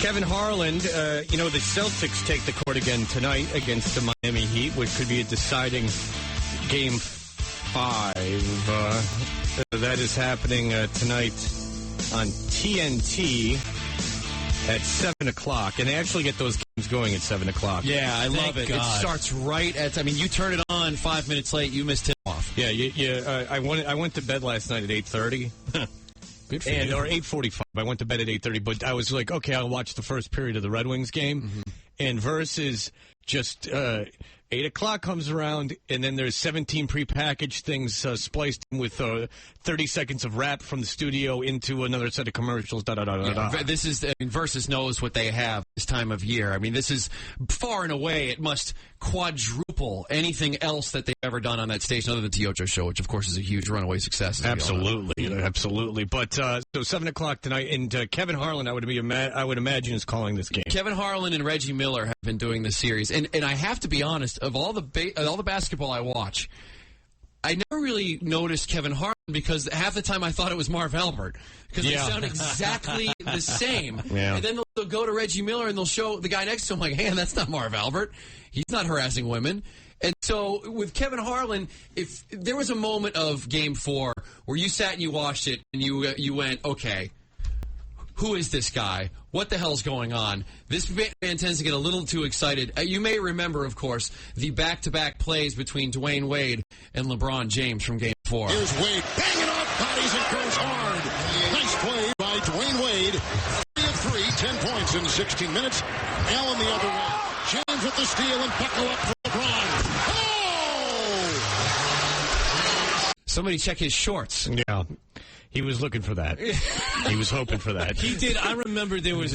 Kevin Harlan, the Celtics take the court again tonight against the Miami Heat, which could be a deciding Game 5. That is happening tonight on TNT at 7 o'clock. And they actually get those games going at 7 o'clock. Yeah, I love it. God. It starts right at, you turn it on 5 minutes late, you missed tip-off. Yeah. I went to bed last night at 8:30. Good for you. Or 8:45. I went to bed at 8:30, but I was like, okay, I'll watch the first period of the Red Wings game. Mm-hmm. And versus just 8 o'clock comes around, and then there's 17 prepackaged things spliced in with 30 seconds of rap from the studio into another set of commercials. This is, Versus knows what they have this time of year. This is far and away, it must quadruple anything else that they've ever done on that station other than the Ocho Show, which, of course, is a huge runaway success. Absolutely. But so 7 o'clock tonight, and Kevin Harlan, I would imagine, is calling this game. Kevin Harlan and Reggie Miller have been doing this series, and I have to be honest, of all the basketball I watch, I never really noticed Kevin Harlan because half the time I thought it was Marv Albert because they sound exactly the same. Yeah. And then they'll go to Reggie Miller and they'll show the guy next to him like, hey, that's not Marv Albert. He's not harassing women. And so with Kevin Harlan, if there was a moment of Game 4 where you sat and you watched it and you went, okay, who is this guy? What the hell's going on? This man tends to get a little too excited. You may remember, of course, the back-to-back plays between Dwayne Wade and LeBron James from Game 4. Here's Wade banging off bodies and goes hard. Nice play by Dwayne Wade. 3 of 3, 10 points in 16 minutes. Allen the other way. James with the steal and buckle up for LeBron. Oh! Somebody check his shorts. Yeah. He was looking for that. He was hoping for that. He did. I remember there was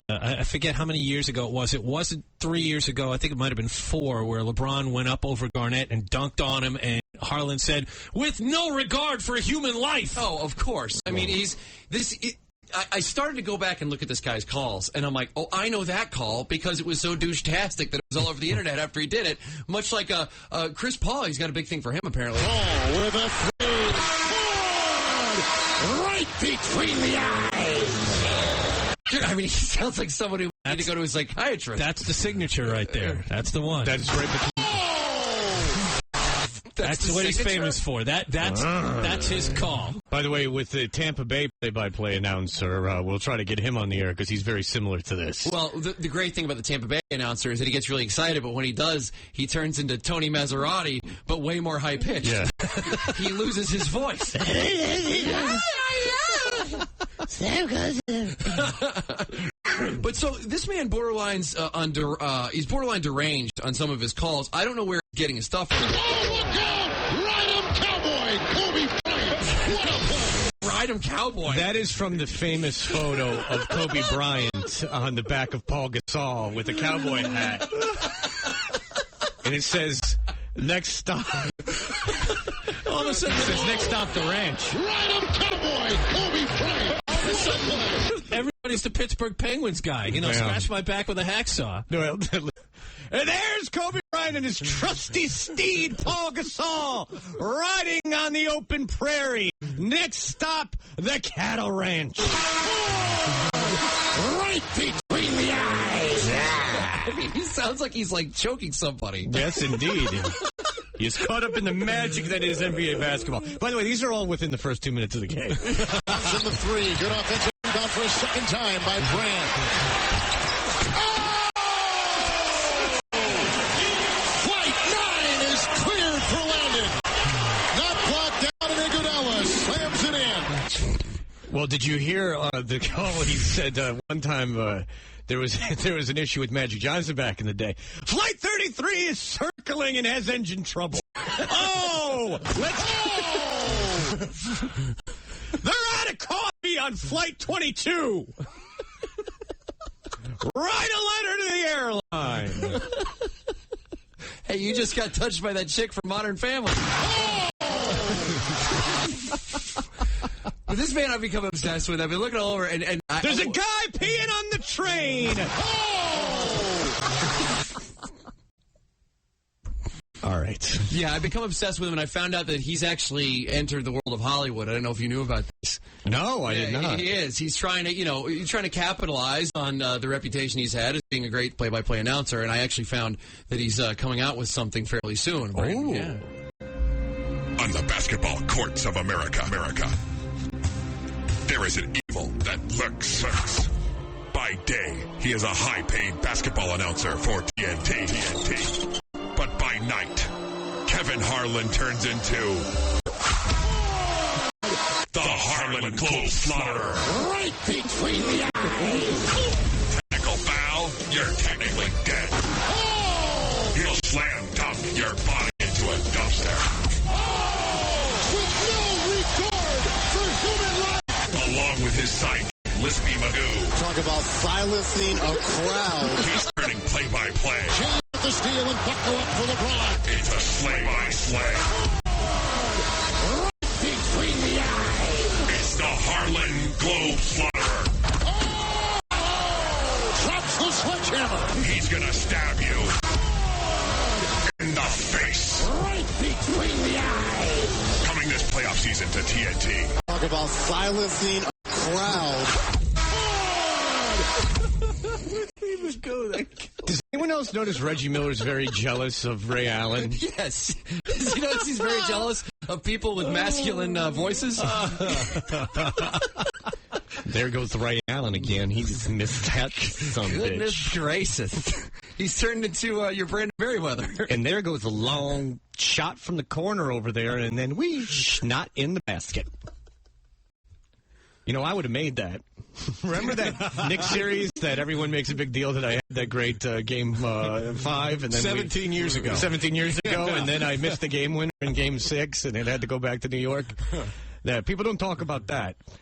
I forget how many years ago it was. It wasn't 3 years ago. I think it might have been 4, where LeBron went up over Garnett and dunked on him, and Harlan said, "With no regard for human life." Oh, of course. I started to go back and look at this guy's calls, and I'm like, oh, I know that call because it was so douche-tastic that it was all over the internet after he did it. Much like Chris Paul, he's got a big thing for him, apparently. Oh, with a three. Right between the eyes. He sounds like someone who had to go to a psychiatrist. That's the signature right there. That's the one. That's right between. That's what he's famous for. That's his call. By the way, with the Tampa Bay play-by-play announcer, we'll try to get him on the air because he's very similar to this. Well, the great thing about the Tampa Bay announcer is that he gets really excited, but when he does, he turns into Tony Maserati, but way more high-pitched. Yeah. He loses his voice. But so this man he's borderline deranged on some of his calls. I don't know where he's getting his stuff from. Oh, look out! Ride 'em Cowboy! Kobe Bryant! What a play! Ride 'em Cowboy! That is from the famous photo of Kobe Bryant on the back of Paul Gasol with a cowboy hat. And it says, next stop. All of a sudden, it says, next stop, the ranch. Ride 'em Cowboy! Kobe Bryant! Everybody's the Pittsburgh Penguins guy. Smash my back with a hacksaw. And there's Kobe Bryant and his trusty steed, Paul Gasol, riding on the open prairie. Next stop, the cattle ranch. Right between the eyes. He sounds like he's choking somebody. Yes, indeed. He's caught up in the magic that is NBA basketball. By the way, these are all within the first 2 minutes of the game. In the three. Good offensive rebound for a second time by Brand. Flight 9 is cleared for landing. Not blocked down, and Iguodala slams it in. Well, did you hear the call? He said one time there was an issue with Magic Johnson back in the day. Flight 33 is circling and has engine trouble. Oh! They're out of coffee on Flight 22. Write a letter to the airline. Hey, you just got touched by that chick from Modern Family. But this man I've become obsessed with. I've been looking all over, and there's a guy peeing on the train. Oh! All right. right. Yeah, I've become obsessed with him, and I found out that he's actually entered the world of Hollywood. I don't know if you knew about this. No, I did not. He is. He's trying to capitalize on the reputation he's had as being a great play-by-play announcer, and I actually found that he's coming out with something fairly soon. Oh. Yeah. On the basketball courts of America, there is an evil that lurks. By day, he is a high-paid basketball announcer for TNT. But by night, Kevin Harlan turns into the Harlan Globe Slaughterer. Right between the eyes. Technical foul, you're technically dead. Oh! He'll slam dunk your body into a dumpster. With no regard for human life. Along with his sidekick, Lispy Magoo. Talk about silencing a crowd. He's turning play-by-play James with the steal and buckle up for LeBron. into slay-by-slay. Right between the eyes. It's the Harlan Globe Slaughterer. Oh! Drops the sledgehammer. He's gonna stab you in the face. Right between the eyes. Coming this playoff season to TNT. Talk about silencing a crowd. Does anyone else notice Reggie Miller's very jealous of Ray Allen? Yes. You notice he's very jealous of people with masculine voices? There goes Ray Allen again. He just missed that son of a Goodness bitch. gracious. He's turned into your Brandon Merriweather. And there goes a long shot from the corner over there, and then not in the basket. You know, I would have made that. Remember that Knicks series that everyone makes a big deal that I had that great game 5? And then 17 years ago. 17 years ago, and then I missed the game winner in game 6, and it had to go back to New York. That people don't talk about that.